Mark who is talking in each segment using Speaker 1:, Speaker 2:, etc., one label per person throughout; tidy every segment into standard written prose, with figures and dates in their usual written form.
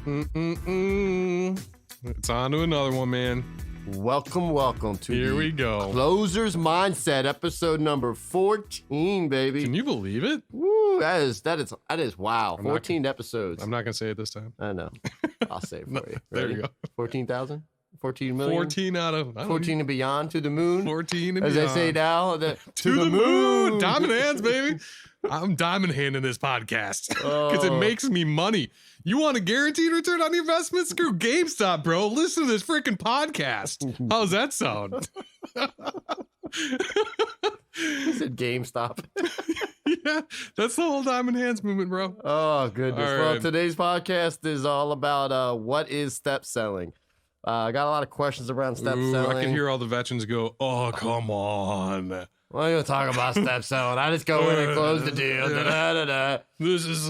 Speaker 1: It's on to another one, man.
Speaker 2: Welcome to
Speaker 1: Here we go.
Speaker 2: Closer's Mindset, episode number 14, baby.
Speaker 1: Can you believe it?
Speaker 2: Woo, that is wow. 14 episodes.
Speaker 1: I'm not gonna say it this time.
Speaker 2: I know. I'll say it for you.
Speaker 1: There
Speaker 2: Ready?
Speaker 1: you go.
Speaker 2: 14,000? 14 million?
Speaker 1: 14 out of
Speaker 2: 14 and beyond, to the moon.
Speaker 1: 14 and
Speaker 2: As
Speaker 1: beyond.
Speaker 2: they say now,
Speaker 1: To the moon. Diamond hands, baby. I'm diamond handing this podcast because it makes me money. You want a guaranteed return on your investment? Screw GameStop, bro. Listen to this freaking podcast. How's that sound?
Speaker 2: You said GameStop.
Speaker 1: Yeah, that's the whole diamond hands movement, bro.
Speaker 2: Oh, goodness.
Speaker 1: All
Speaker 2: Well,
Speaker 1: right.
Speaker 2: today's podcast is all about what is step selling. I got a lot of questions around step selling.
Speaker 1: I can hear all the veterans go, oh, come on.
Speaker 2: Well, you're talking about step selling. I just go in and close the deal. Da-da-da-da.
Speaker 1: This is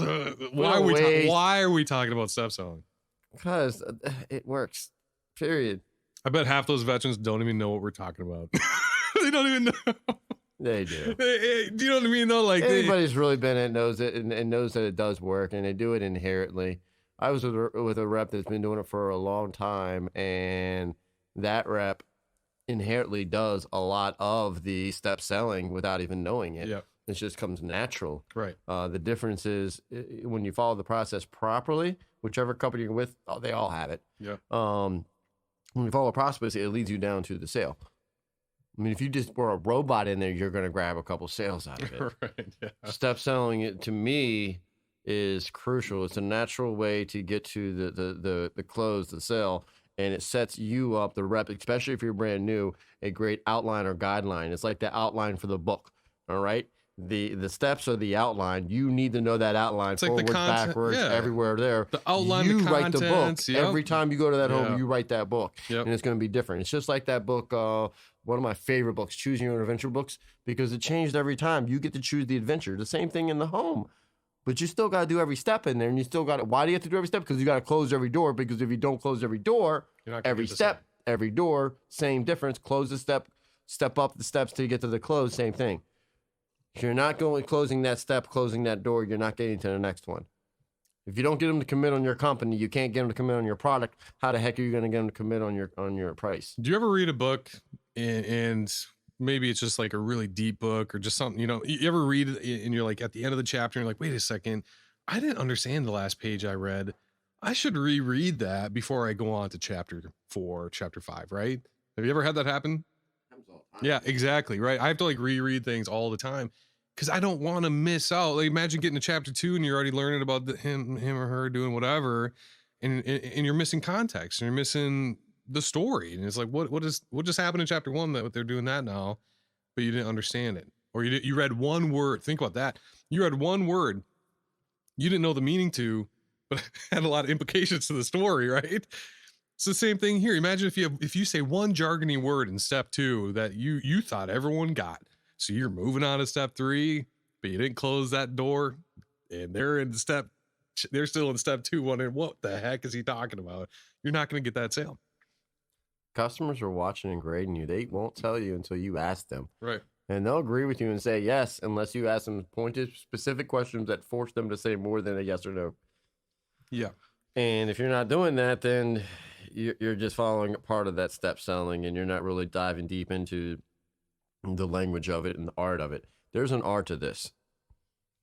Speaker 1: why are we talking about step selling?
Speaker 2: Because it works. Period.
Speaker 1: I bet half those veterans don't even know what we're talking about. They don't even know.
Speaker 2: They do.
Speaker 1: Do you know what I mean, though? Like
Speaker 2: Anybody's really been in it knows it and knows that it does work, and they do it inherently. I was with a rep that's been doing it for a long time, and that rep inherently does a lot of the step selling without even knowing it.
Speaker 1: Yeah.
Speaker 2: It just comes natural.
Speaker 1: Right.
Speaker 2: The difference is when you follow the process properly, whichever company you're with, they all have it.
Speaker 1: Yeah.
Speaker 2: When you follow the process, it leads you down to the sale. I mean, if you just were a robot in there, you're going to grab a couple sales out of it.
Speaker 1: Right. Yeah.
Speaker 2: Step selling, it to me, is crucial. It's a natural way to get to the close, the sale, and it sets you up, the rep, especially if you're brand new, a great outline or guideline. It's like the outline for the book. All right. The steps are the outline. You need to know that outline
Speaker 1: It's like the
Speaker 2: forwards,
Speaker 1: content-
Speaker 2: backwards,
Speaker 1: yeah.
Speaker 2: everywhere there.
Speaker 1: The outline,
Speaker 2: you
Speaker 1: the
Speaker 2: write the book.
Speaker 1: contents, yep.
Speaker 2: Every time you go to that
Speaker 1: Yeah.
Speaker 2: home, you write that book.
Speaker 1: Yep.
Speaker 2: And it's going to be different. It's just like that book, one of my favorite books, Choosing Your Own Adventure books, because it changed every time. You get to choose the adventure. The same thing in the home. But you still got to do every step in there, and you still got to. Why do you have to do every step? Because you got to close every door. Because if you don't close every door,
Speaker 1: You're not gonna
Speaker 2: every
Speaker 1: get the
Speaker 2: step, every door, same difference. Close the step up the steps till you get to the close, same thing. If you're not going closing that step, closing that door, you're not getting to the next one. If you don't get them to commit on your company, you can't get them to commit on your product. How the heck are you going to get them to commit on your price?
Speaker 1: Do you ever read a book and maybe it's just like a really deep book or just something, you ever read it and you're like at the end of the chapter, and you're like, wait a second, I didn't understand the last page I read. I should reread that before I go on to chapter 4, chapter 5, right? Have you ever had that happen? Yeah, exactly. Right. I have to like reread things all the time because I don't want to miss out. Like imagine getting to chapter 2 and you're already learning about him or her doing whatever, and you're missing context and you're missing the story. And it's like, what just happened in chapter 1 that they're doing that now, but you didn't understand it, or you read one word. Think about that. You read one word you didn't know the meaning to, but had a lot of implications to the story, right? It's the same thing here. Imagine if you say one jargony word in step 2 that you thought everyone got. So you're moving on to step 3, but you didn't close that door, and they're still in step 2 wondering what the heck is he talking about? You're not going to get that sale.
Speaker 2: Customers are watching and grading you. They won't tell you until you ask them.
Speaker 1: Right.
Speaker 2: And they'll agree with you and say yes, unless you ask them pointed, specific questions that force them to say more than a yes or no.
Speaker 1: Yeah.
Speaker 2: And if you're not doing that, then you're just following part of that step selling, and you're not really diving deep into the language of it and the art of it. There's an art to this.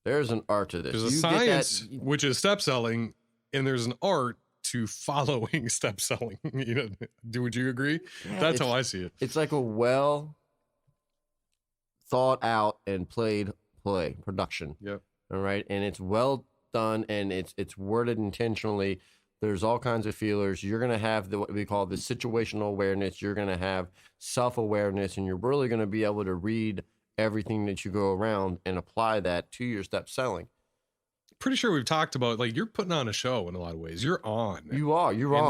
Speaker 2: There's an art to this.
Speaker 1: There's a science, which is step selling, and there's an art to following step selling. Would you agree?
Speaker 2: Yeah,
Speaker 1: That's how I see it.
Speaker 2: It's like a well thought out and played production.
Speaker 1: Yep.
Speaker 2: All right. And it's well done, and it's worded intentionally. There's all kinds of feelers. You're going to have what we call the situational awareness. You're going to have self-awareness, and you're really going to be able to read everything that you go around and apply that to your step selling.
Speaker 1: Pretty sure we've talked about, like, you're putting on a show in a lot of ways. You're on.
Speaker 2: You're on. You are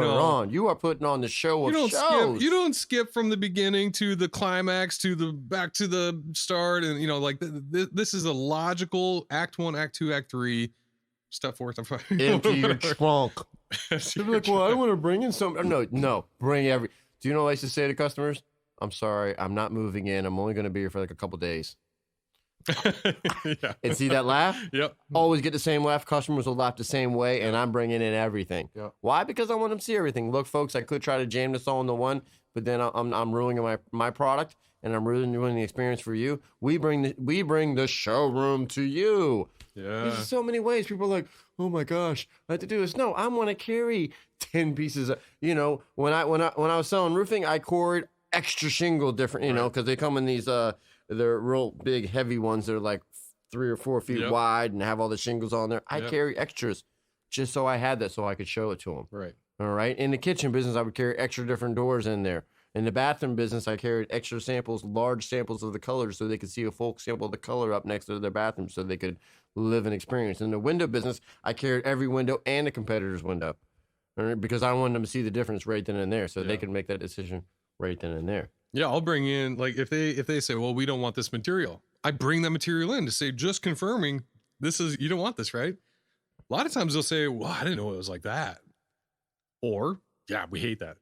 Speaker 2: on. You are putting on the show of shows.
Speaker 1: You don't skip from the beginning to the climax to the back to the start, and this is a logical act 1, act 2, act 3, step 4, step 5.
Speaker 2: Empty your trunk. They're like, well, I want to bring in some. No, bring every. Do you know what I used to say to customers? I'm sorry, I'm not moving in. I'm only going to be here for like a couple days.
Speaker 1: Yeah.
Speaker 2: And see that laugh?
Speaker 1: Yep.
Speaker 2: Always get the same laugh. Customers will laugh the same way, and I'm bringing in everything.
Speaker 1: Yep.
Speaker 2: Why? Because I want them to see everything. Look, folks, I could try to jam this all into one, but then I'm ruining my product, and I'm ruining the experience for you. We bring the showroom to you.
Speaker 1: Yeah.
Speaker 2: There's so many ways. People are like, oh my gosh, I have to do this. No, I want to carry 10 pieces of, when I was selling roofing, I cored extra shingle different, because they come in these they're real big heavy ones. They're like 3 or 4 feet wide and have all the shingles on there. I carry extras just so I had that so I could show it to them.
Speaker 1: Right.
Speaker 2: All right. In the kitchen business, I would carry extra different doors in there. In the bathroom business, I carried extra samples, large samples of the colors so they could see a full sample of the color up next to their bathroom so they could live an experience. In the window business, I carried every window and the competitor's window, all right, because I wanted them to see the difference right then and there so they could make that decision right then and there.
Speaker 1: Yeah, I'll bring in, like, if they say, well, we don't want this material, I bring that material in to say, just confirming you don't want this, right? A lot of times they'll say, well, I didn't know it was like that. Or, yeah, we hate that.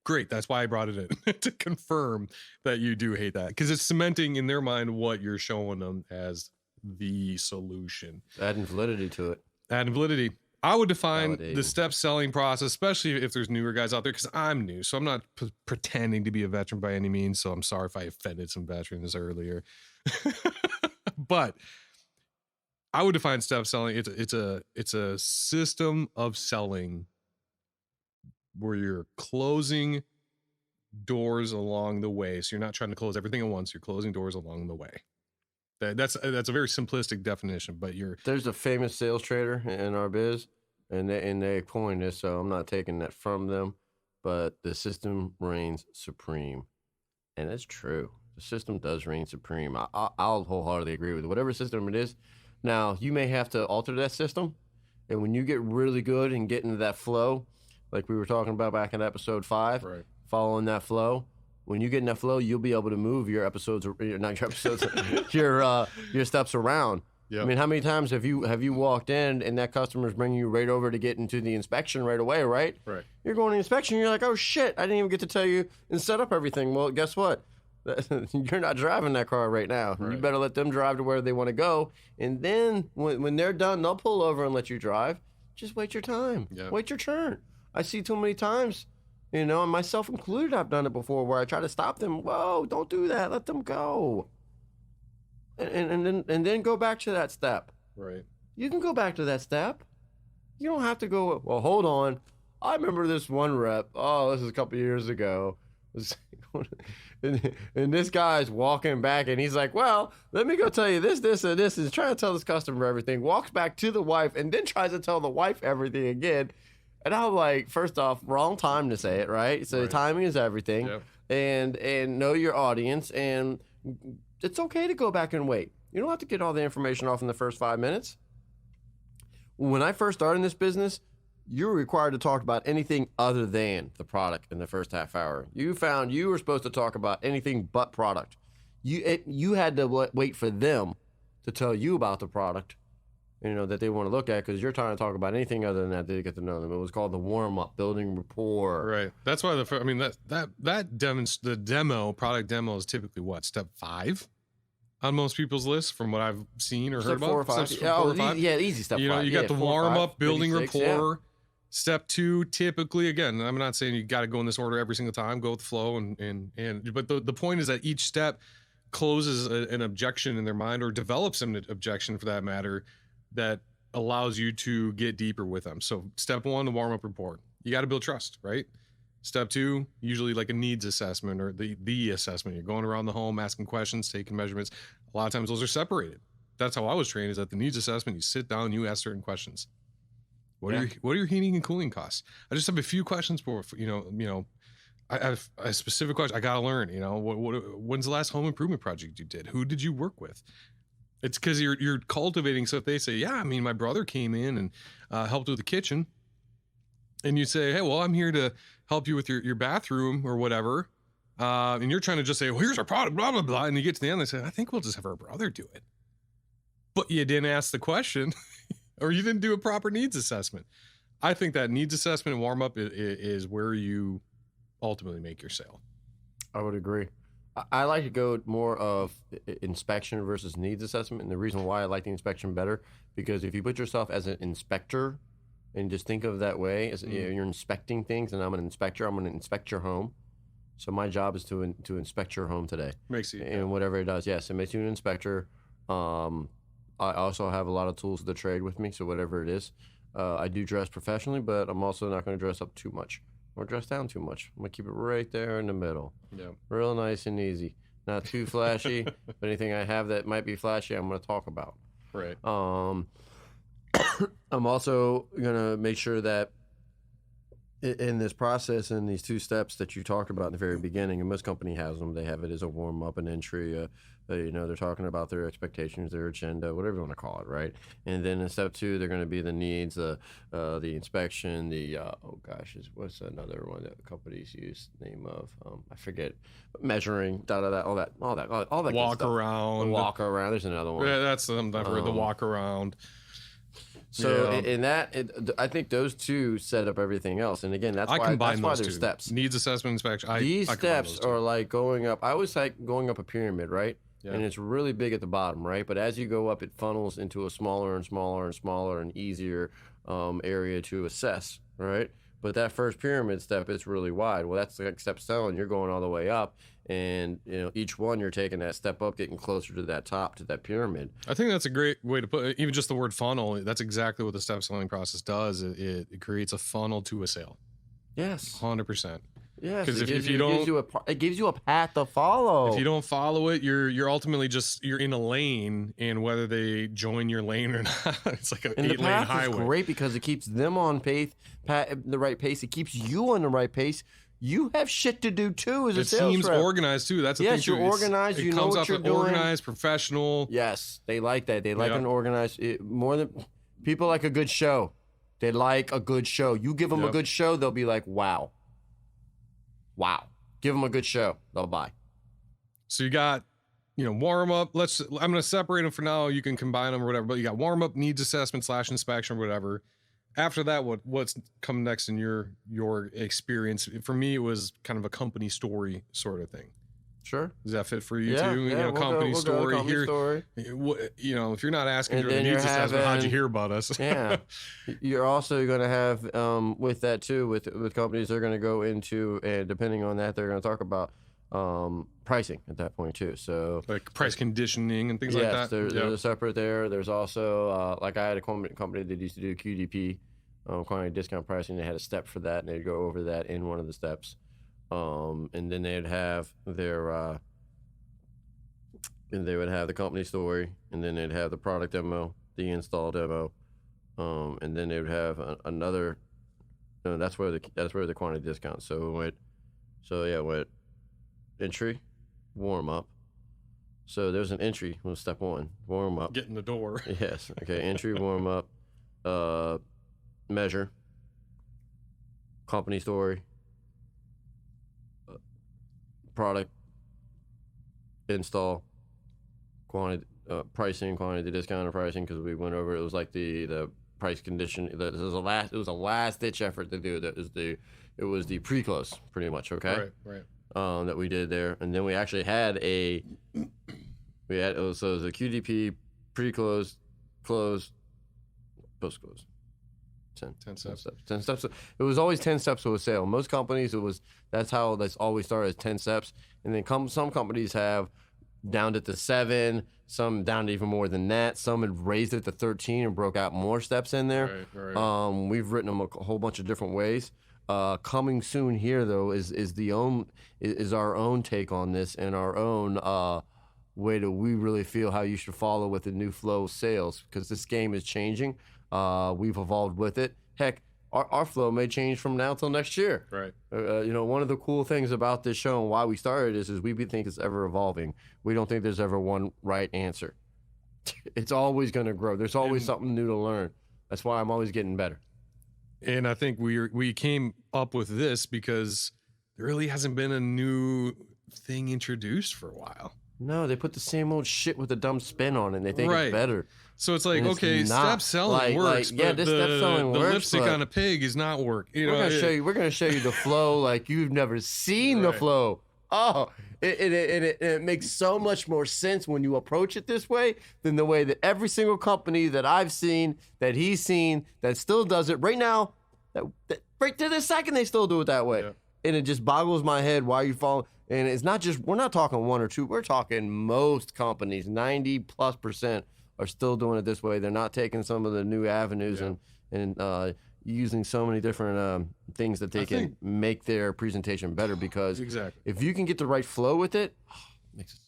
Speaker 1: Great. That's why I brought it in to confirm that you do hate that, because it's cementing in their mind what you're showing them as the solution.
Speaker 2: Adding validity to it.
Speaker 1: Adding validity. I would define
Speaker 2: Validating.
Speaker 1: the step selling process, especially if there's newer guys out there, because I'm new. So I'm not pretending to be a veteran by any means. So I'm sorry if I offended some veterans earlier. But I would define step selling. It's a system of selling where you're closing doors along the way. So you're not trying to close everything at once. You're closing doors along the way. That's a very simplistic definition, but
Speaker 2: There's a famous sales trader in our biz, and they coined this, so I'm not taking that from them, but the system reigns supreme. And it's true. The system does reign supreme. I'll wholeheartedly agree with it. Whatever system it is. Now, you may have to alter that system, and when you get really good and get into that flow, like we were talking about back in episode 5,
Speaker 1: right.
Speaker 2: Following that flow, when you get in that flow, you'll be able to move your episodes, not your episodes, your steps around. Yep. I mean, how many times have you walked in and that customer's bringing you right over to get into the inspection right away, right?
Speaker 1: Right.
Speaker 2: You're going to inspection, you're like, oh shit, I didn't even get to tell you and set up everything. Well, guess what? You're not driving that car right now. Right. You better let them drive to where they want to go. And then when they're done, they'll pull over and let you drive. Just wait your time. Yep. Wait your turn. I see too many times, and myself included, I've done it before where I try to stop them. Whoa, don't do that. Let them go. And then go back to that step.
Speaker 1: Right.
Speaker 2: You can go back to that step. You don't have to go, well, hold on. I remember this one rep. Oh, this is a couple years ago. And this guy's walking back and he's like, well, let me go tell you this, and this. He's trying to tell this customer everything. Walks back to the wife and then tries to tell the wife everything again. And I'm like, first off, wrong time to say it, right? So timing is everything. Yep. And know your audience. And it's okay to go back and wait. You don't have to get all the information off in the first 5 minutes. When I first started in this business, you were required to talk about anything other than the product in the first half hour. You found you were supposed to talk about anything but product. You had to wait for them to tell you about the product, that they want to look at, because you're trying to talk about anything other than that. They get to know them. It was called the warm up, building rapport.
Speaker 1: Right. That's why the product demo is typically what, step 5 on most people's lists, from what I've seen or heard about.
Speaker 2: 4 or 5. Easy step 5.
Speaker 1: You got the warm up, building
Speaker 2: 6,
Speaker 1: rapport.
Speaker 2: Yeah.
Speaker 1: Step 2, typically, again, I'm not saying you got to go in this order every single time. Go with the flow, but the point is that each step closes an objection in their mind, or develops an objection for that matter, that allows you to get deeper with them. So step 1, the warm up rapport. You got to build trust, right? Step 2, usually like a needs assessment, or the assessment. You're going around the home, asking questions, taking measurements. A lot of times those are separated. That's how I was trained, is at the needs assessment, you sit down, you ask certain questions. What are your heating and cooling costs? I just have a few questions for I have a specific question. I got to learn, when's the last home improvement project you did? Who did you work with? It's because you're cultivating. So if they say, yeah, I mean, my brother came in and helped with the kitchen, and you say, hey, well, I'm here to help you with your bathroom or whatever. And you're trying to just say, well, here's our product, blah, blah, blah. And you get to the end, they say, I think we'll just have our brother do it. But you didn't ask the question. Or you didn't do a proper needs assessment. I think that needs assessment and warm up is where you ultimately make your sale.
Speaker 2: I would agree. I like to go more of inspection versus needs assessment, and the reason why I like the inspection better, because if you put yourself as an inspector and just think of it that way, as you're inspecting things, and I'm an inspector, I'm going to inspect your home. So my job is to inspect your home today.
Speaker 1: Makes you
Speaker 2: and whatever it does. Yes, it makes you an inspector. I also have a lot of tools of the trade with me, so whatever it is, I do dress professionally, but I'm also not going to dress up too much or dress down too much. I'm going to keep it right there in the middle.
Speaker 1: Yeah.
Speaker 2: Real nice and easy. Not too flashy, but anything I have that might be flashy, I'm going to talk about.
Speaker 1: Right.
Speaker 2: I'm also going to make sure that in this process, in these 2 steps that you talked about in the very beginning, and most company has them, they have it as a warm up, an entry. They're talking about their expectations, their agenda, whatever you want to call it, right? And then in step 2, they're going to be the needs, the inspection, what's another one that companies use? Name of I forget, measuring, all that
Speaker 1: Walk around.
Speaker 2: Walk around. There's another one.
Speaker 1: Yeah, that's something I've heard. The walk around.
Speaker 2: So I think those 2 set up everything else. And again, that's why there's steps.
Speaker 1: Needs assessment, inspection.
Speaker 2: These steps are like going up. I always like going up a pyramid, right?
Speaker 1: Yeah.
Speaker 2: And it's really big at the bottom, right? But as you go up, it funnels into a smaller and smaller and smaller and easier area to assess, right? But that first pyramid step is really wide. Well, that's like step 7. You're going all the way up, and each one you're taking that step up, getting closer to that top, to that pyramid.
Speaker 1: I think that's a great way to put it. Even just the word funnel. That's exactly what the step selling process does. It creates a funnel to a sale.
Speaker 2: Yes.
Speaker 1: 100%.
Speaker 2: Yes.
Speaker 1: Because if you don't,
Speaker 2: it gives you a path to follow.
Speaker 1: If you don't follow it, you're ultimately you're in a lane, and whether they join your lane or not, it's like an 8-lane highway.
Speaker 2: Is great because it keeps them on pace, the right pace. It keeps you on the right pace. You have shit to do too as a sales rep.
Speaker 1: It seems organized too. That's the thing.
Speaker 2: Yes, you're organized. You know what you're doing.
Speaker 1: Organized, professional.
Speaker 2: Yes, they like that. They like an organized. More than people like a good show. They like a good show. You give them a good show, they'll be like, wow. Wow. Give them a good show, they'll buy.
Speaker 1: So you got, warm up. I'm going to separate them for now. You can combine them or whatever. But you got warm up, needs assessment / inspection or whatever. After that, what's come next in your experience? For me, it was kind of a company story sort of thing.
Speaker 2: Sure.
Speaker 1: Does that fit for you too?
Speaker 2: Yeah,
Speaker 1: company story.
Speaker 2: Company story.
Speaker 1: If you're not asking
Speaker 2: and
Speaker 1: for the needs assessment, how'd you hear about us?
Speaker 2: Yeah. You're also going to have, with that too, with companies, they're going to go into, and depending on that, they're going to talk about pricing at that point too. So
Speaker 1: like price conditioning and things like that.
Speaker 2: Yes, there's separate there. There's also, like I had a company that used to do QDP, quantity discount pricing. They had a step for that, and they'd go over that in one of the steps. And then they'd have their, and they would have the company story, and then they'd have the product demo, the install demo, and then they would have another. That's where the quantity discount. So what entry, warm up. So there's an entry. Was step 1, warm up.
Speaker 1: Get in the door.
Speaker 2: Yes. Okay. Entry, warm up, measure, company story, product, install, quantity, pricing, quantity, discounted pricing, because we went over it. Was like the price condition. It was a last ditch effort to do. It was the pre-close pretty much. Okay.
Speaker 1: Right.
Speaker 2: That we did there, and then we actually had it was a QDP, pre-close, close, post-close. 10 steps. 10 steps. It was always 10 steps to a sale. Most companies, that's how that's always started, as 10 steps. And then some companies have downed it to 7, some down to even more than that. Some had raised it to 13 and broke out more steps in there.
Speaker 1: Right.
Speaker 2: We've written them a whole bunch of different ways. Coming soon here though is our own take on this, and our own way that we really feel how you should follow with the new flow sales, because this game is changing. We've evolved with it. Heck, our flow may change from now till next year.
Speaker 1: Right.
Speaker 2: One of the cool things about this show and why we started is we think it's ever evolving. We don't think there's ever one right answer. It's always going to grow. There's always something new to learn. That's why I'm always getting better.
Speaker 1: And I think we came up with this because there really hasn't been a new thing introduced for a while.
Speaker 2: No, they put the same old shit with a dumb spin on it, and they think it's better.
Speaker 1: So it's like, okay, step selling works, but
Speaker 2: this step selling
Speaker 1: the
Speaker 2: works,
Speaker 1: lipstick on a pig is not work.
Speaker 2: We're gonna show you the flow like you've never seen the flow. Oh, it makes so much more sense when you approach it this way than the way that every single company that I've seen, that he's seen, that still does it right now, that right to this second, they still do it that way.
Speaker 1: Yeah.
Speaker 2: And it just boggles my head why you follow. And it's not just, we're not talking one or two, we're talking most companies, 90+% are still doing it this way. They're not taking some of the new avenues and using so many different things that they can make their presentation better, because
Speaker 1: Exactly.
Speaker 2: if you can get the right flow with it, makes it.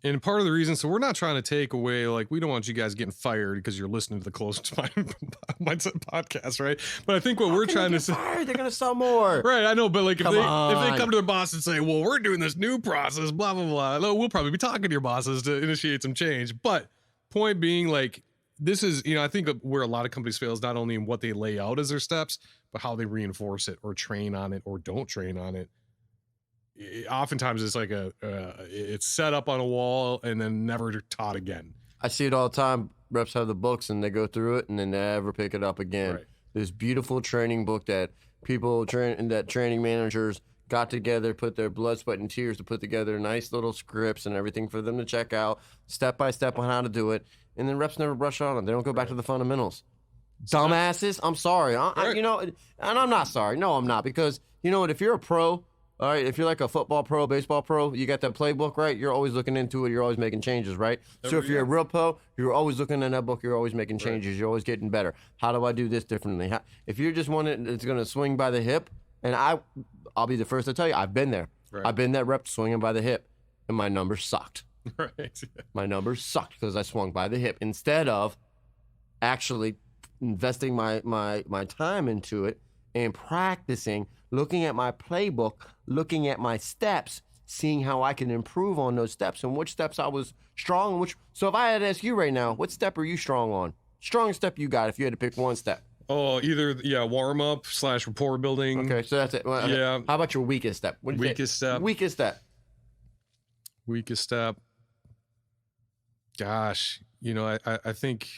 Speaker 1: And part of the reason, so we're not trying to take away, like, we don't want you guys getting fired because you're listening to the Closers Mindset podcast, right? But I think what we're trying to say,
Speaker 2: they're gonna sell more.
Speaker 1: right? I know, but like if they
Speaker 2: on.
Speaker 1: come to their boss and say, "Well, we're doing this new process," blah blah blah, we'll probably be talking to your bosses to initiate some change. But point being, like, this is, I think where a lot of companies fail is not only in what they lay out as their steps, but how they reinforce it or train on it or don't train on it. Oftentimes it's like it's set up on a wall and then never taught again.
Speaker 2: I see it all the time. Reps have the books and they go through it and then never pick it up again.
Speaker 1: Right.
Speaker 2: This beautiful training book that training managers got together, put their blood, sweat, and tears to put together nice little scripts and everything for them to check out step by step on how to do it. And then reps never brush on them. They don't go back to the fundamentals. Dumbasses. I'm sorry. And I'm not sorry. No, I'm not. Because you know what? If you're a pro, all right, if you're like a football pro, baseball pro, you got that playbook, right? You're always looking into it. You're always making changes, right? So if you're a real pro, you're always looking in that book. You're always making changes. You're always getting better. How do I do this differently? If you're just one that's going to swing by the hip, and I'll be the first to tell you, I've been there.
Speaker 1: Right.
Speaker 2: I've been that rep swinging by the hip, and my numbers sucked.
Speaker 1: Right.
Speaker 2: My numbers sucked because I swung by the hip instead of actually investing my time into it and practicing, looking at my playbook, looking at my steps, seeing how I can improve on those steps and which steps I was strong on. So if I had to ask you right now, what step are you strong on? Strongest step you got if you had to pick one step.
Speaker 1: Oh, either warm up / rapport building.
Speaker 2: Okay, so that's it. Well,
Speaker 1: Yeah.
Speaker 2: How about your weakest step? What do you
Speaker 1: Weakest
Speaker 2: say?
Speaker 1: step.
Speaker 2: Weakest step.
Speaker 1: Weakest step. Gosh, I think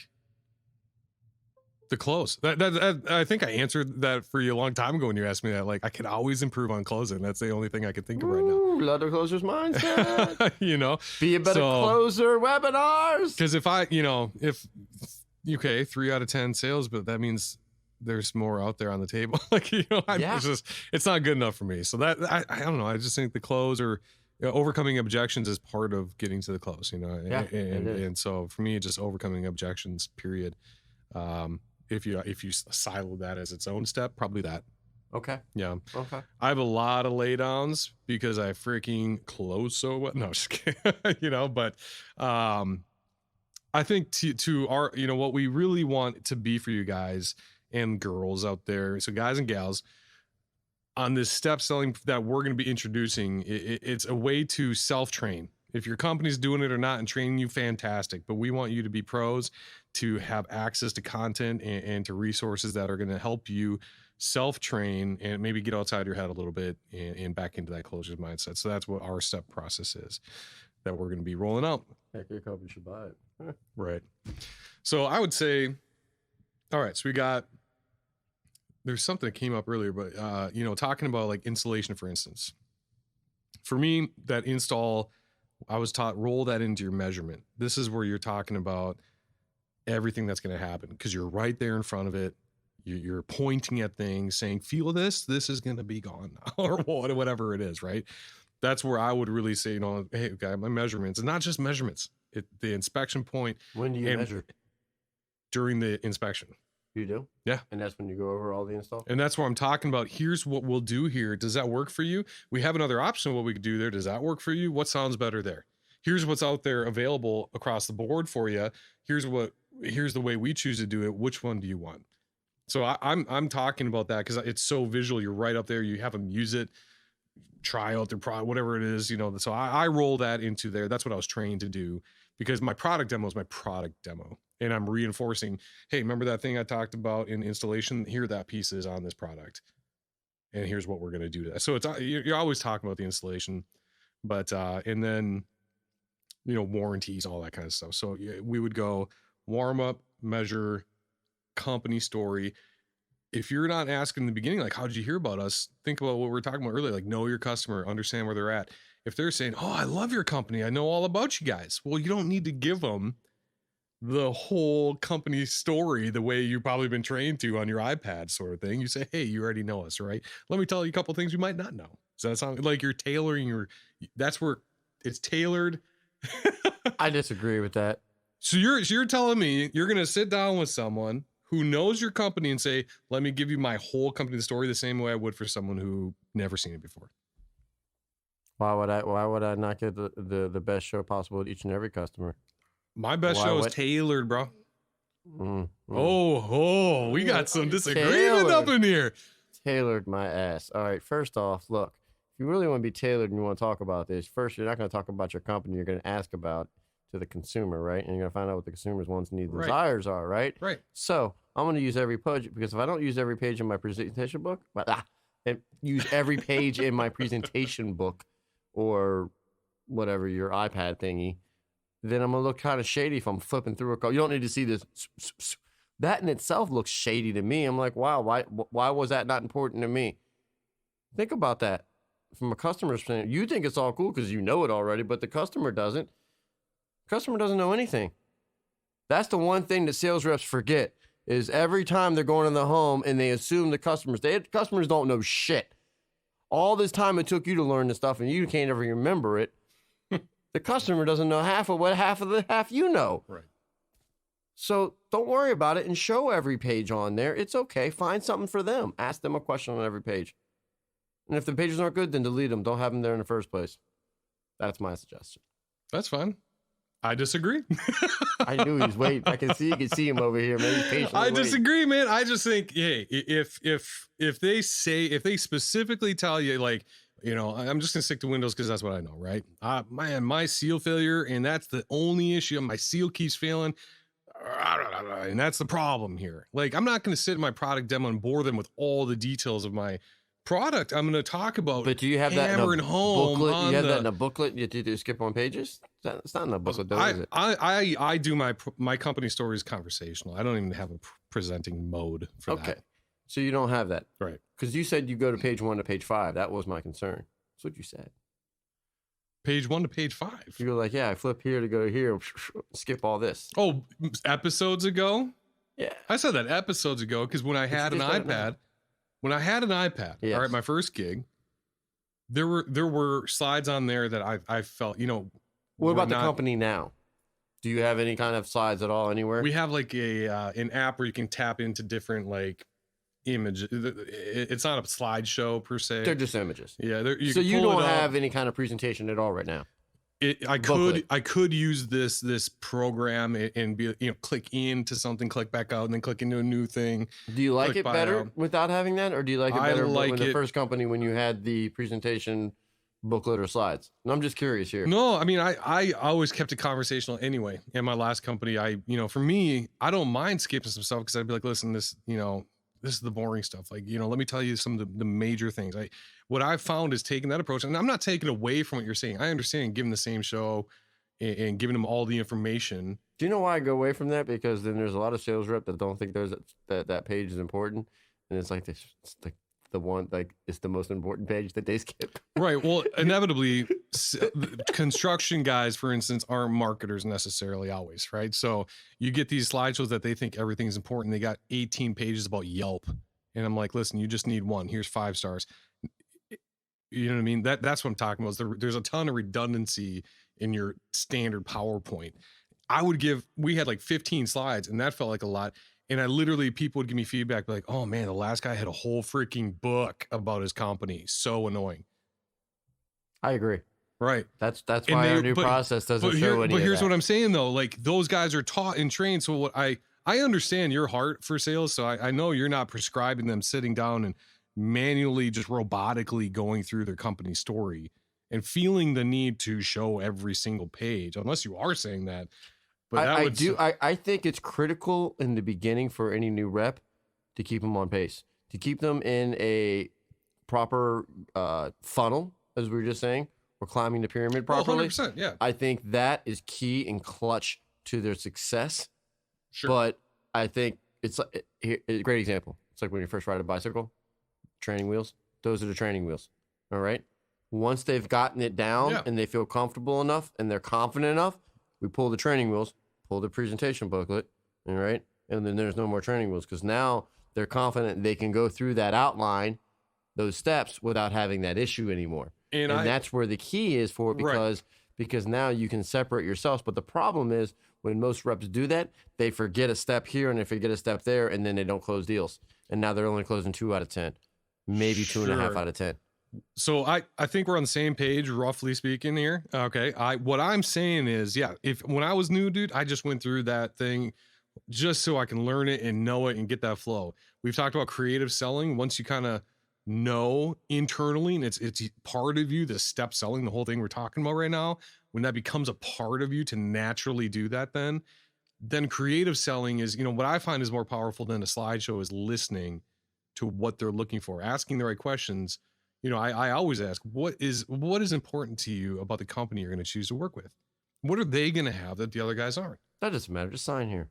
Speaker 1: the close. That I think I answered that for you a long time ago when you asked me that. Like, I could always improve on closing. That's the only thing I could think of right now.
Speaker 2: Ooh, leather closer's mindset. Be a better closer. Webinars.
Speaker 1: Because if 3 out of 10 sales, but that means there's more out there on the table. It's not good enough for me. So that I don't know. I just think the close or overcoming objections is part of getting to the close. And so for me, just overcoming objections. Period. If you silo that as its own step, probably that.
Speaker 2: Okay.
Speaker 1: Yeah.
Speaker 2: Okay.
Speaker 1: I have a lot of laydowns because I freaking close so well. No, just kidding. But I think to our, what we really want to be for you guys and girls out there. So guys and gals, on this step selling that we're going to be introducing, it's a way to self-train. If your company's doing it or not and training you, fantastic. But we want you to be pros, to have access to content and to resources that are going to help you self-train and maybe get outside your head a little bit and back into that closers mindset. So that's what our step process is that we're going to be rolling out.
Speaker 2: Heck, your company should buy it.
Speaker 1: Right. So I would say, all right, so there's something that came up earlier, but talking about like installation, for instance, for me, that install, I was taught, roll that into your measurement. This is where you're talking about everything that's going to happen because you're right there in front of it. You're pointing at things saying, feel this is going to be gone now, or whatever it is. Right. That's where I would really say, hey, okay, my measurements, and not just measurements, the inspection point.
Speaker 2: When do you measure?
Speaker 1: During the inspection.
Speaker 2: You do?
Speaker 1: Yeah.
Speaker 2: And that's when you go over all the install?
Speaker 1: And that's what I'm talking about. Here's what we'll do here. Does that work for you? We have another option of what we could do there. Does that work for you? What sounds better there? Here's what's out there available across the board for you. Here's the way we choose to do it. Which one do you want? So I'm talking about that because it's so visual. You're right up there. You have them use it, try out their product, whatever it is, So I roll that into there. That's what I was trained to do because my product demo is my product demo. And I'm reinforcing, hey, remember that thing I talked about in installation? Here, that piece is on this product. And here's what we're going to do to that. So you're always talking about the installation, but, and then, warranties, all that kind of stuff. So we would go warm up, measure, company story. If you're not asking in the beginning, like, how did you hear about us? Think about what we were talking about earlier, like know your customer, understand where they're at. if they're saying, "Oh, I love your company. I know all about you guys." Well, you don't need to give them the whole company story the way you've probably been trained to on your iPad sort of thing. You say, "Hey, you already know us, right? Let me tell you a couple things you might not know." So that sounds like you're tailoring your that's where it's tailored.
Speaker 2: I disagree with that.
Speaker 1: So you're telling me you're gonna sit down with someone who knows your company and say, "Let me give you my whole company story the same way I would for someone who never seen it before."
Speaker 2: Why would I not get the best show possible with each and every customer?
Speaker 1: My best
Speaker 2: Why
Speaker 1: show is
Speaker 2: would
Speaker 1: tailored, bro.
Speaker 2: Mm.
Speaker 1: We got some disagreement up in here.
Speaker 2: Tailored my ass. All right, first off, look, if you really want to be tailored and you want to talk about this, first, you're not going to talk about your company. You're going to ask about to the consumer, right? And you're going to find out what the consumer's wants, needs, and
Speaker 1: Right.
Speaker 2: desires are, right?
Speaker 1: Right.
Speaker 2: So I'm going to use every page, because if I don't use every page in my presentation book, and use every page in my presentation book or whatever, your iPad thingy, then I'm going to look kind of shady if I'm flipping through a call. You don't need to see this. That in itself looks shady to me. I'm like, wow, why was that not important to me? Think about that from a customer's standpoint. You think it's all cool because you know it already, but the customer doesn't. Customer doesn't know anything. That's the one thing that sales reps forget, is every time they're going in the home and they assume the customers don't know shit. All this time it took you to learn this stuff and you can't ever remember it. The customer doesn't know half of the half you know.
Speaker 1: Right.
Speaker 2: So don't worry about it and show every page on there. It's okay. Find something for them. Ask them a question on every page. And if the pages aren't good, then delete them. Don't have them there in the first place. That's my suggestion.
Speaker 1: That's fine. I disagree.
Speaker 2: I knew he was waiting. I can see, you can see him over here, man. He's patiently
Speaker 1: I
Speaker 2: waiting.
Speaker 1: disagrry, man. I just think, hey, if they specifically tell you, like, you know, I'm just gonna stick to Windows because that's what I know, right? Man, my seal failure, and that's the only issue. My seal keeps failing, and that's the problem here. Like, I'm not gonna sit in my product demo and bore them with all the details of my product. I'm gonna talk about.
Speaker 2: But do you have that in a
Speaker 1: hammering home
Speaker 2: booklet?
Speaker 1: on
Speaker 2: You have that
Speaker 1: the-
Speaker 2: in a booklet? You do skip on pages? It's not in a booklet, though, is it?
Speaker 1: I do my company stories conversational. I don't even have a presenting mode for
Speaker 2: Okay.
Speaker 1: that.
Speaker 2: So you don't have that.
Speaker 1: Right.
Speaker 2: Because you said you go to page 1 to page 5. That was my concern. That's what you said.
Speaker 1: Page 1 to page 5.
Speaker 2: You were like, yeah, I flip here to go here, skip all this.
Speaker 1: Oh, episodes ago?
Speaker 2: Yeah.
Speaker 1: I said that episodes ago because when I had an
Speaker 2: just done it now.
Speaker 1: iPad,
Speaker 2: Yes.
Speaker 1: all right, my first gig, there were slides on there that I felt, you know.
Speaker 2: What
Speaker 1: were
Speaker 2: about the
Speaker 1: not-
Speaker 2: company now? Do you have any kind of slides at all anywhere?
Speaker 1: We have like an app where you can tap into different like images. It's not a slideshow per se.
Speaker 2: They're just images.
Speaker 1: Yeah,
Speaker 2: So
Speaker 1: can
Speaker 2: you
Speaker 1: pull
Speaker 2: don't
Speaker 1: it up.
Speaker 2: have any kind of presentation at all right now.
Speaker 1: I
Speaker 2: booklet.
Speaker 1: could use this program and be, you know, click into something, click back out, and then click into a new thing.
Speaker 2: Do you like
Speaker 1: Click
Speaker 2: it better
Speaker 1: bio.
Speaker 2: without having that, or do you like it
Speaker 1: I
Speaker 2: better
Speaker 1: like
Speaker 2: when the
Speaker 1: it-
Speaker 2: first company when you had the presentation booklet or slides? And I'm just curious here.
Speaker 1: No, I mean, I always kept it conversational anyway. In my last company, for me, I don't mind skipping some stuff because I'd be like, listen, this is the boring stuff. Like, you know, let me tell you some of the major things. What I've found is taking that approach, and I'm not taking away from what you're saying. I understand giving the same show and giving them all the information.
Speaker 2: Do you know why I go away from that? Because then there's a lot of sales rep that don't think that page is important, and it's like this, it's like the one, like it's the most important page that they skip.
Speaker 1: Right. Well, inevitably, construction guys, for instance, aren't marketers necessarily always, right? So you get these slideshows that they think everything's important. They got 18 pages about Yelp. And I'm like, listen, you just need one. Here's 5 stars. You know what I mean? That's what I'm talking about. There's a ton of redundancy in your standard PowerPoint. We had like 15 slides and that felt like a lot. And people would give me feedback like, oh man, the last guy had a whole freaking book about his company. So annoying.
Speaker 2: I agree.
Speaker 1: Right.
Speaker 2: That's
Speaker 1: And
Speaker 2: why our
Speaker 1: they-
Speaker 2: new
Speaker 1: but-
Speaker 2: process doesn't show any
Speaker 1: But
Speaker 2: of
Speaker 1: here's
Speaker 2: that.
Speaker 1: what I'm saying though, like those guys are taught and trained. So what I understand your heart for sales. So I know you're not prescribing them sitting down and manually just robotically going through their company story and feeling the need to show every single page, unless you are saying that. But that would
Speaker 2: I think it's critical in the beginning for any new rep to keep them on pace, to keep them in a proper funnel, as we were just saying, or climbing the pyramid properly.
Speaker 1: 100%, yeah,
Speaker 2: I think that is key and clutch to their success.
Speaker 1: sure.
Speaker 2: But I think it's a great example. It's like when you first ride a bicycle, training wheels. Those are the training wheels. All right. Once they've gotten it down
Speaker 1: Yeah.
Speaker 2: and they feel comfortable enough and they're confident enough, we pull the training wheels, pull the presentation booklet, all right? And then there's no more training wheels because now they're confident they can go through that outline, those steps without having that issue anymore.
Speaker 1: And
Speaker 2: That's where the key is for it
Speaker 1: Right.
Speaker 2: because now you can separate yourselves. But the problem is when most reps do that, they forget a step here and they forget a step there, and then they don't close deals. And now they're only closing 2 out of 10, maybe 2.5
Speaker 1: Sure.
Speaker 2: out of 10.
Speaker 1: So I think we're on the same page, roughly speaking here. Okay. What I'm saying is, yeah, if when I was new, dude, I just went through that thing just so I can learn it and know it and get that flow. We've talked about creative selling. Once you kind of know internally and it's part of you, the step selling, the whole thing we're talking about right now, when that becomes a part of you to naturally do that, then creative selling is, what I find is more powerful than a slideshow is listening to what they're looking for, asking the right questions. I always ask, what is important to you about the company you're going to choose to work with? What are they going to have that the other guys aren't?
Speaker 2: That doesn't matter. Just sign here.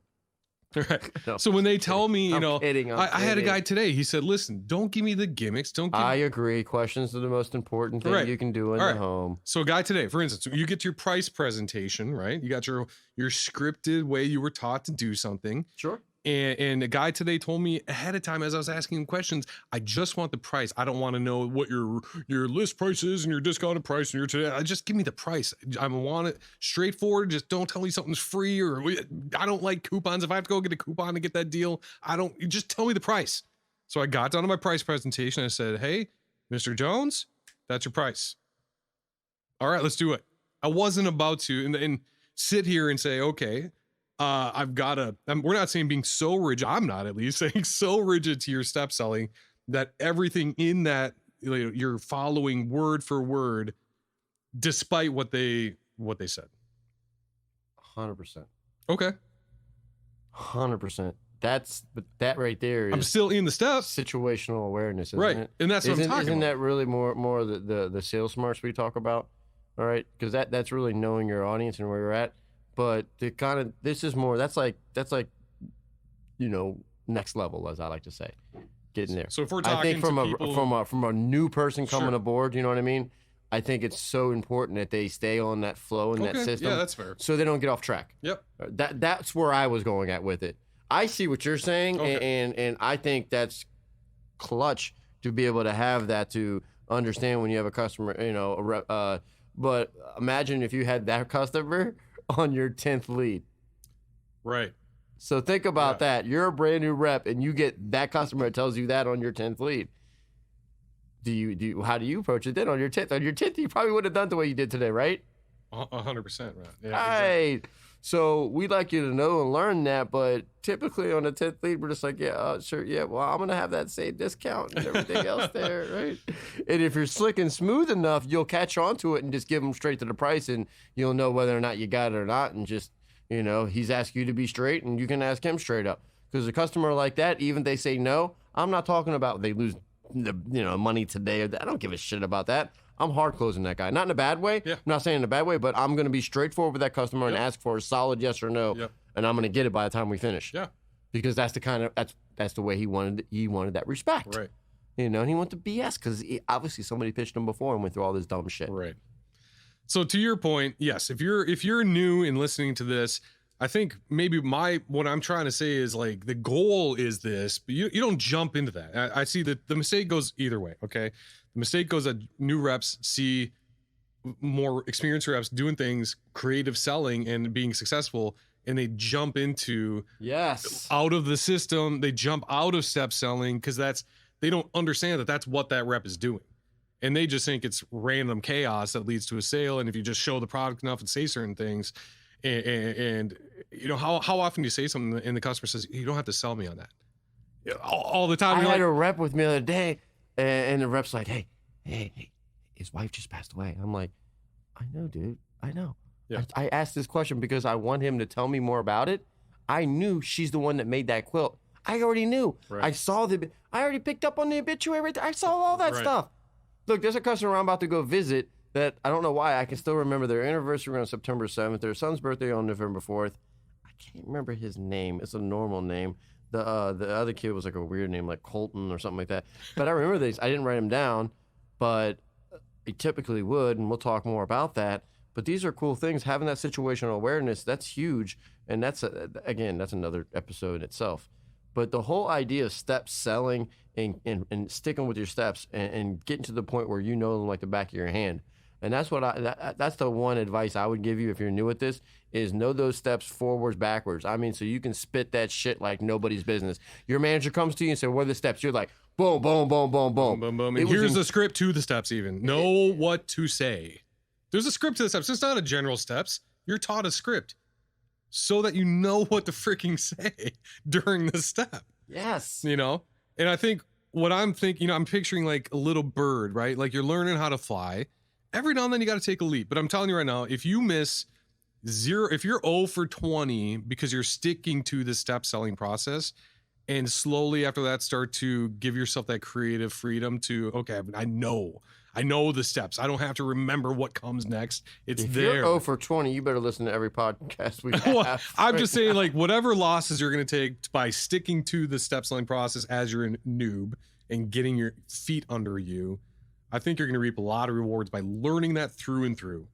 Speaker 1: Right.
Speaker 2: No,
Speaker 1: So when they tell me,
Speaker 2: I'm kidding.
Speaker 1: I had a guy today, he said, listen, don't give me the gimmicks. Don't give
Speaker 2: I agree. Questions are the most important thing
Speaker 1: Right.
Speaker 2: you can do in
Speaker 1: All
Speaker 2: the
Speaker 1: right.
Speaker 2: home.
Speaker 1: So a guy today, for instance, you get your price presentation, right? You got your scripted way you were taught to do something.
Speaker 2: Sure.
Speaker 1: And a guy today told me ahead of time as I was asking him questions, I just want the price. I don't want to know what your list price is and your discounted price and your today. Just give me the price. I want it straightforward. Just don't tell me something's free or I don't like coupons. If I have to go get a coupon to get that deal, you just tell me the price. So I got down to my price presentation. I said, hey, Mr. Jones, that's your price. All right, let's do it. I wasn't about to and sit here and say, okay, I've got to, we're not saying being so rigid. I'm not at least saying so rigid to your step selling that everything in that, you're following word for word, despite what they said.
Speaker 2: 100%.
Speaker 1: Okay.
Speaker 2: 100%. But that right there
Speaker 1: I'm
Speaker 2: is
Speaker 1: still in the steps.
Speaker 2: situational awareness, isn't
Speaker 1: Right.
Speaker 2: it?
Speaker 1: And that's what I'm talking
Speaker 2: Isn't
Speaker 1: about.
Speaker 2: that really more the sales smarts we talk about? All right, because that's really knowing your audience and where you're at. But this is more. That's like next level, as I like to say, getting there.
Speaker 1: So if we're
Speaker 2: I
Speaker 1: talking
Speaker 2: think from
Speaker 1: to
Speaker 2: a
Speaker 1: people,
Speaker 2: from a new person coming
Speaker 1: Sure.
Speaker 2: aboard, you know what I mean? I think it's so important that they stay on that flow in that
Speaker 1: okay,
Speaker 2: system,
Speaker 1: yeah, that's fair.
Speaker 2: so they don't get off track.
Speaker 1: Yep.
Speaker 2: That's where I was going at with it. I see what you're saying,
Speaker 1: Okay.
Speaker 2: and I think that's clutch to be able to have that to understand when you have a customer, but imagine if you had that customer on your 10th lead.
Speaker 1: Right.
Speaker 2: So think about
Speaker 1: Yeah.
Speaker 2: that. You're a brand new rep and you get that customer that tells you that on your 10th lead. How do you approach it then on your 10th? On your 10th, you probably would have done the way you did today, right?
Speaker 1: 100%. Right. Yeah. Exactly.
Speaker 2: Right. So we'd like you to know and learn that, but typically on the 10th lead, we're just like, yeah, sure, yeah, well, I'm going to have that same discount and everything else there, right? And if you're slick and smooth enough, you'll catch on to it and just give them straight to the price, and you'll know whether or not you got it or not, and just, he's asked you to be straight, and you can ask him straight up. Because a customer like that, even if they say no, I'm not talking about they lose money today. I don't give a shit about that. I'm hard closing that guy. Not in a bad way.
Speaker 1: Yeah.
Speaker 2: I'm not saying in a bad way, but I'm going to be straightforward with that customer and
Speaker 1: Yep.
Speaker 2: ask for a solid yes or no.
Speaker 1: Yep.
Speaker 2: And I'm going to get it by the time we finish.
Speaker 1: Yeah.
Speaker 2: Because that's the way he wanted that respect.
Speaker 1: Right.
Speaker 2: And he wanted to BS because obviously somebody pitched him before and went through all this dumb shit.
Speaker 1: Right. So to your point, yes, if you're new and listening to this, I think maybe what I'm trying to say is like the goal is this, but you don't jump into that. I see that the mistake goes either way. Okay. The mistake goes that new reps see more experienced reps doing things, creative selling and being successful, and they jump into
Speaker 2: Yes.
Speaker 1: out of the system. They jump out of step selling because they don't understand that that's what that rep is doing. And they just think it's random chaos that leads to a sale. And if you just show the product enough and say certain things, and how often do you say something and the customer says, you don't have to sell me on that. Yeah, all the time.
Speaker 2: I
Speaker 1: You're
Speaker 2: had
Speaker 1: like,
Speaker 2: a rep with me the other day, and the rep's like, hey, his wife just passed away. I'm like, I know, dude. I know.
Speaker 1: Yeah.
Speaker 2: I asked this question because I want him to tell me more about it. I knew she's the one that made that quilt. I already knew.
Speaker 1: Right.
Speaker 2: I already picked up on the obituary right there. I saw all that
Speaker 1: Right.
Speaker 2: stuff. Look, there's a customer I'm about to go visit that I don't know why. I can still remember their anniversary on September 7th, their son's birthday on November 4th. I can't remember his name. It's a normal name. The other kid was like a weird name, like Colton or something like that. But I remember these. I didn't write him down, but typically would, and we'll talk more about that. But these are cool things. Having that situational awareness, that's huge. And again, that's another episode in itself. But the whole idea of step selling and sticking with your steps and getting to the point where you know them like the back of your hand. And that's that's the one advice I would give you if you're new at this, is know those steps forwards, backwards. I mean, so you can spit that shit like nobody's business. Your manager comes to you and says, what are the steps? You're like, boom, boom, boom, boom, boom.
Speaker 1: Boom, boom. And here's the script to the steps even. Know what to say. There's a script to the steps. It's not a general steps. You're taught a script so that you know what to freaking say during the step.
Speaker 2: Yes.
Speaker 1: You know? And I think what I'm thinking, I'm picturing like a little bird, right? Like you're learning how to fly. Every now and then you got to take a leap. But I'm telling you right now, if you miss zero, if you're 0 for 20 because you're sticking to the step selling process, and slowly after that start to give yourself that creative freedom to, okay, I know the steps. I don't have to remember what comes next. It's
Speaker 2: if
Speaker 1: there.
Speaker 2: You're 0 for 20, you better listen to every podcast we have.
Speaker 1: Well, I'm just saying, like, whatever losses you're going to take by sticking to the step selling process as you're a noob and getting your feet under you, I think you're going to reap a lot of rewards by learning that through and through,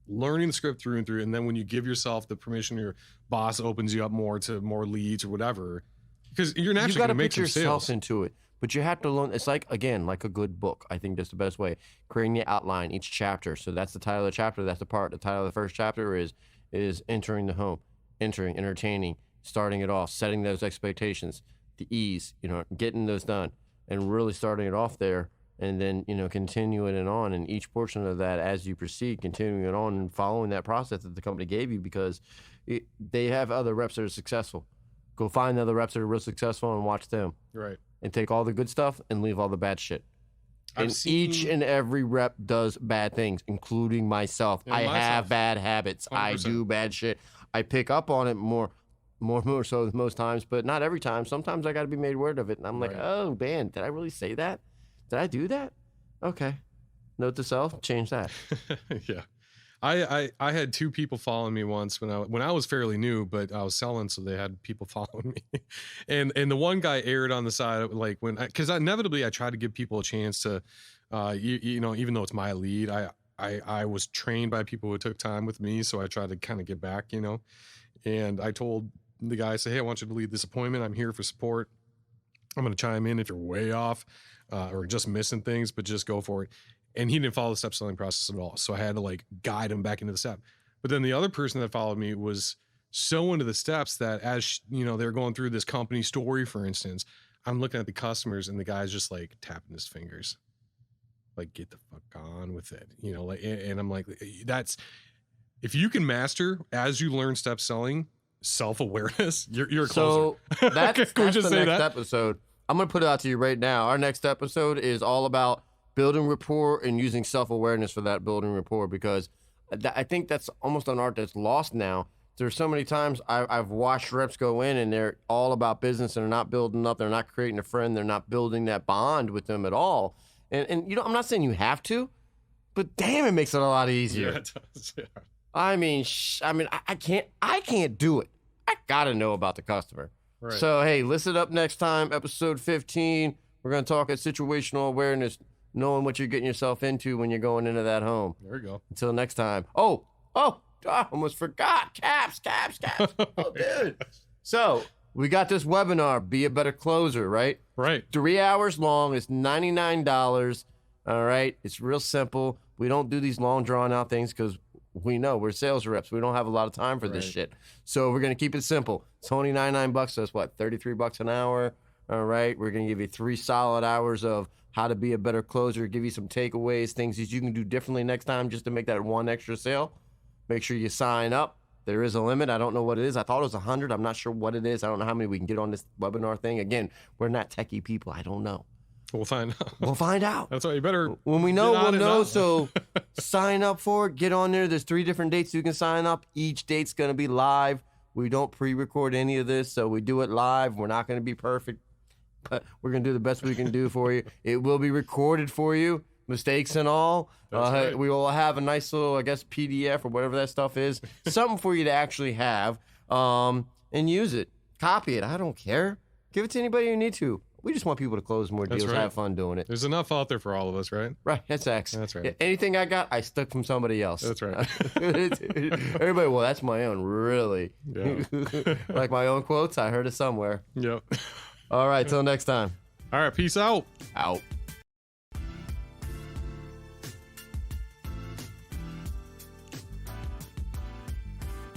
Speaker 1: learning the script through and through. And then when you give yourself the permission, your boss opens you up more to more leads or whatever, because you're naturally going to make some sales.
Speaker 2: You got to put yourself into it, but you have to learn. It's like, again, like a good book. I think that's the best way. Creating the outline, each chapter. So that's the title of the chapter. That's the part. The title of the first chapter is entering the home, entering, entertaining, starting it off, setting those expectations, the ease, getting those done, and really starting it off there. And then, continuing it on, and each portion of that as you proceed, continuing it on and following that process that the company gave you, because they have other reps that are successful. Go find the other reps that are real successful and watch them.
Speaker 1: Right.
Speaker 2: And take all the good stuff and leave all the bad shit. And each and every rep does bad things, including myself. I have bad habits. 100%. I do bad shit. I pick up on it more so than most times, but not every time. Sometimes I got to be made aware of it. And I'm like, oh, man, did I really say that? Did I do that? Okay. Note to self, change that.
Speaker 1: Yeah. I had 2 people following me once when I was fairly new, but I was selling, so they had people following me. And the one guy erred on the side of, like, because inevitably I try to give people a chance to, even though it's my lead, I was trained by people who took time with me, so I tried to kind of get back, And I told the guy, I said, hey, I want you to lead this appointment. I'm here for support. I'm going to chime in if you're way off or just missing things, but just go for it. And he didn't follow the step selling process at all. So I had to like guide him back into the step. But then the other person that followed me was so into the steps that as they're going through this company story, for instance, I'm looking at the customers and the guy's just like tapping his fingers, like, get the fuck on with it. And I'm like, that's, if you can master as you learn step selling, self-awareness, you're a closer.
Speaker 2: So that's the next episode. I'm going to put it out to you right now. Our next episode is all about building rapport and using self-awareness for that building rapport, because I think that's almost an art that's lost now. There's so many times I've watched reps go in and they're all about business and they're not building up. They're not creating a friend. They're not building that bond with them at all. And I'm not saying you have to, but damn, it makes it a lot easier.
Speaker 1: Yeah, it does. Yeah.
Speaker 2: I mean, I can't do it. I got to know about the customer.
Speaker 1: Right.
Speaker 2: So, hey, listen up next time, episode 15. We're going to talk at situational awareness, knowing what you're getting yourself into when you're going into that home.
Speaker 1: There we go.
Speaker 2: Until next time. I almost forgot. Caps. Oh, dude. So, we got this webinar, Be a Better Closer, right?
Speaker 1: Right.
Speaker 2: 3 hours long. It's $99. All right. It's real simple. We don't do these long, drawn-out things because we know we're sales reps. We don't have a lot of time for this shit. So we're going to keep it simple. It's only $99. So that's what, $33 an hour? All right. We're going to give you 3 solid hours of how to be a better closer, give you some takeaways, things that you can do differently next time just to make that one extra sale. Make sure you sign up. There is a limit. I don't know what it is. I thought it was 100. I'm not sure what it is. I don't know how many we can get on this webinar thing. Again, we're not techie people. I don't know.
Speaker 1: We'll find out.
Speaker 2: We'll find out.
Speaker 1: That's why you better.
Speaker 2: When we know, we'll know. So sign up for it. Get on there. There's 3 different dates you can sign up. Each date's going to be live. We don't pre-record any of this, so we do it live. We're not going to be perfect, but we're going to do the best we can do for you. It will be recorded for you, mistakes and all.
Speaker 1: Right.
Speaker 2: We will have a nice little, I guess, PDF or whatever that stuff is. Something for you to actually have and use it. Copy it. I don't care. Give it to anybody you need to. We just want people to close more
Speaker 1: That's
Speaker 2: deals,
Speaker 1: right.
Speaker 2: have fun doing it.
Speaker 1: There's enough out there for all of us, right?
Speaker 2: Right, that's X.
Speaker 1: That's right.
Speaker 2: Yeah, anything I got, I took from somebody else.
Speaker 1: That's right.
Speaker 2: Everybody, well, that's my own, really.
Speaker 1: Yeah.
Speaker 2: Like my own quotes, I heard it somewhere.
Speaker 1: Yep.
Speaker 2: All right, till next time.
Speaker 1: All right. Peace out.
Speaker 2: Out.